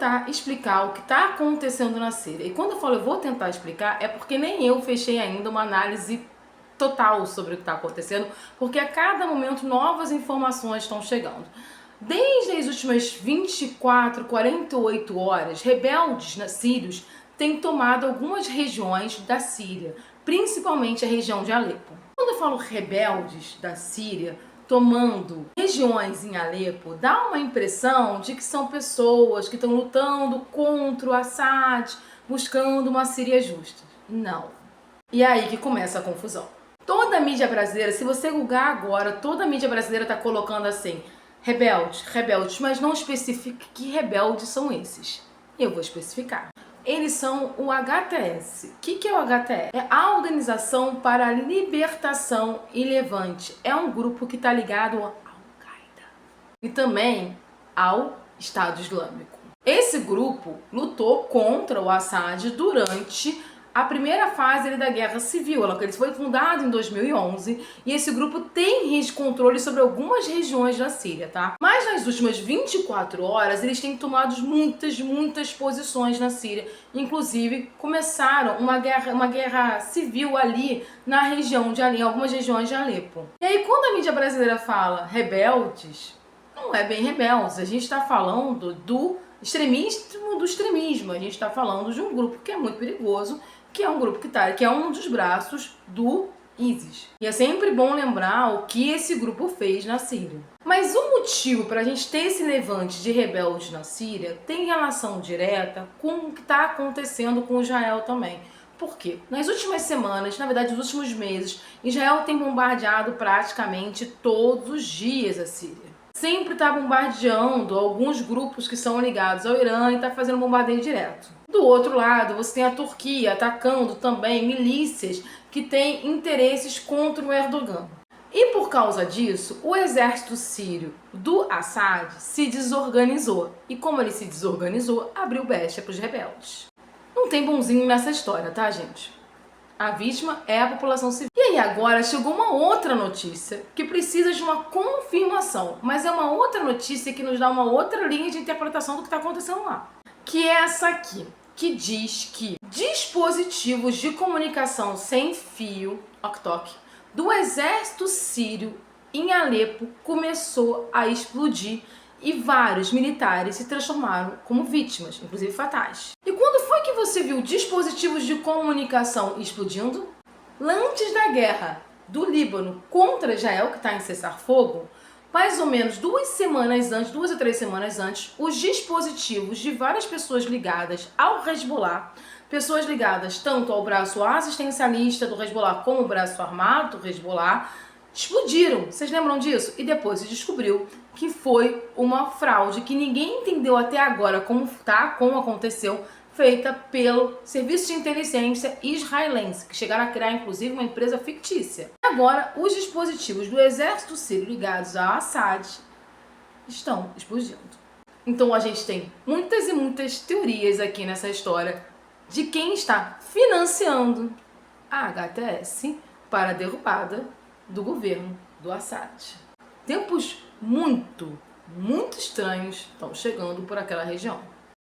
tentar explicar o que está acontecendo na Síria. E quando eu falo eu vou tentar explicar, é porque nem eu fechei ainda uma análise total sobre o que está acontecendo, porque a cada momento novas informações estão chegando. Desde as últimas 24, 48 horas, rebeldes sírios têm tomado algumas regiões da Síria, principalmente a região de Alepo. Quando eu falo rebeldes da Síria tomando regiões em Alepo, dá uma impressão de que são pessoas que estão lutando contra o Assad, buscando uma Síria justa. Não. E é aí que começa a confusão. Toda a mídia brasileira, se você googar agora, toda a mídia brasileira está colocando assim: rebeldes, rebeldes, mas não especifica que rebeldes são esses. Eu vou especificar. Eles são o HTS. O que é o HTS? É a Organização para a Libertação e Levante. É um grupo que está ligado ao Al-Qaeda e também ao Estado Islâmico. Esse grupo lutou contra o Assad durante a primeira fase da Guerra Civil. Ele foi fundado em 2011 e esse grupo tem controle sobre algumas regiões da Síria, tá? Mas nas últimas 24 horas eles têm tomado muitas posições na Síria. Inclusive começaram uma guerra civil ali na região de Alepo, em algumas regiões de Alepo. E aí quando a mídia brasileira fala rebeldes, não é bem rebeldes, a gente está falando do extremismo, a gente está falando de um grupo que é muito perigoso, que é um grupo que é um dos braços do ISIS. E é sempre bom lembrar o que esse grupo fez na Síria. Mas o motivo para a gente ter esse levante de rebeldes na Síria tem relação direta com o que está acontecendo com Israel também. Por quê? Nas últimas semanas, na verdade, nos últimos meses, Israel tem bombardeado praticamente todos os dias a Síria. Sempre está bombardeando alguns grupos que são ligados ao Irã e está fazendo bombardeio direto. Do outro lado, você tem a Turquia atacando também milícias que têm interesses contra o Erdogan. E por causa disso, o exército sírio do Assad se desorganizou. E como ele se desorganizou, abriu brecha para os rebeldes. Não tem bonzinho nessa história, tá, gente? A vítima é a população civil. E aí agora chegou uma outra notícia que precisa de uma confirmação, mas é uma outra notícia que nos dá uma outra linha de interpretação do que está acontecendo lá. Que é essa aqui, que diz que dispositivos de comunicação sem fio, ok-tok, do exército sírio em Alepo começou a explodir e vários militares se transformaram como vítimas, inclusive fatais. E quando foi que você viu dispositivos de comunicação explodindo? Antes da guerra do Líbano contra Israel, que está em cessar-fogo, mais ou menos 2 ou 3 semanas antes, os dispositivos de várias pessoas ligadas ao Hezbollah, pessoas ligadas tanto ao braço assistencialista do Hezbollah como ao braço armado do Hezbollah, explodiram. Vocês lembram disso? E depois se descobriu que foi uma fraude que ninguém entendeu até agora como aconteceu, feita pelo Serviço de Inteligência israelense, que chegaram a criar inclusive uma empresa fictícia. Agora, os dispositivos do exército sírio ligados a Assad estão explodindo. Então a gente tem muitas teorias aqui nessa história de quem está financiando a HTS para a derrubada do governo do Assad. Tempos muito estranhos estão chegando por aquela região.